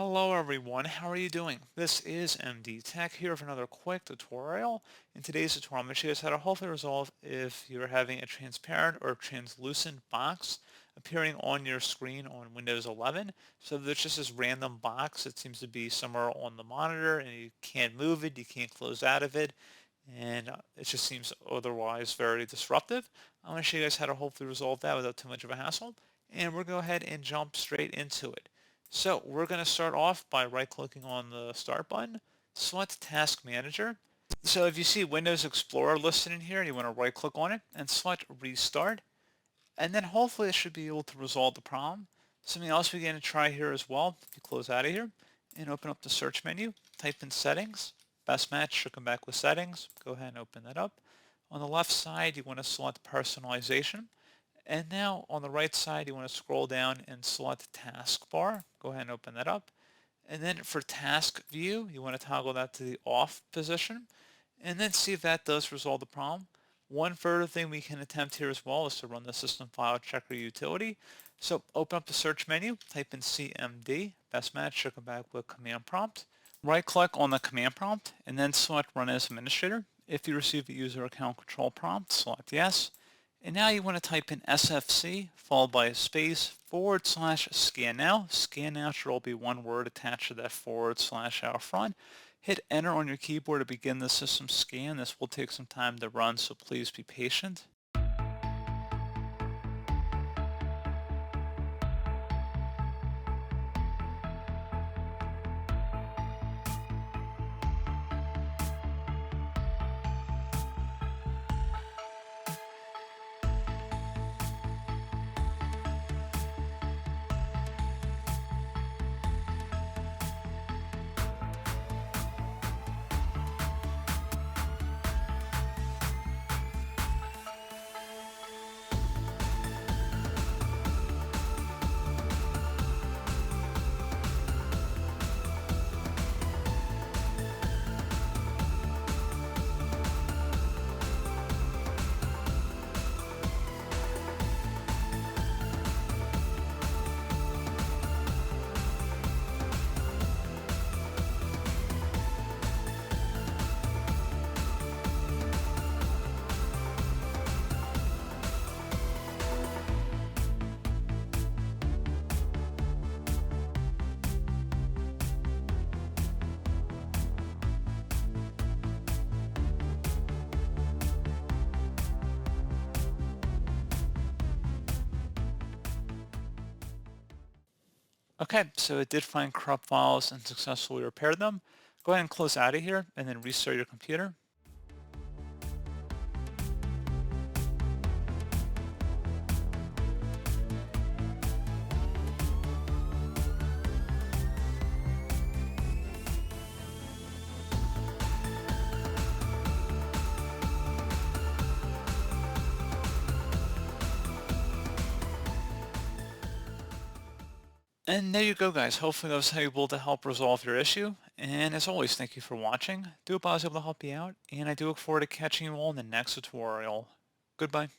Hello everyone, how are you doing? This is MD Tech here for another quick tutorial. In today's tutorial, I'm going to show you guys how to hopefully resolve if you're having a transparent or translucent box appearing on your screen on Windows 11. So there's just this random box that seems to be somewhere on the monitor and you can't move it, you can't close out of it, and it just seems otherwise very disruptive. I'm going to show you guys how to hopefully resolve that without too much of a hassle, and we're going to go ahead and jump straight into it. So we're going to start off by right-clicking on the Start button, select Task Manager. So if you see Windows Explorer listed in here, you want to right-click on it and select Restart, and then hopefully it should be able to resolve the problem. Something else we're going to try here as well, if you close out of here and open up the search menu, type in Settings, Best Match should come back with Settings. Go ahead and open that up. On the left side, you want to select Personalization. And now on the right side, you want to scroll down and select Taskbar. Go ahead and open that up. And then for Task View, you want to toggle that to the off position. And then see if that does resolve the problem. One further thing we can attempt here as well is to run the System File Checker utility. So open up the search menu, type in CMD. Best Match should come back with command prompt. Right click on the command prompt and then select Run as Administrator. If you receive a user account control prompt, select Yes. And now you want to type in SFC followed by a space /scan now. Scan now should all be one word attached to that / out front. Hit enter on your keyboard to begin the system scan. This will take some time to run, so please be patient. Okay, so it did find corrupt files and successfully repaired them. Go ahead and close out of here and then restart your computer. And there you go, guys. Hopefully that was able to help resolve your issue. And as always, thank you for watching. Do hope I was able to help you out, and I do look forward to catching you all in the next tutorial. Goodbye.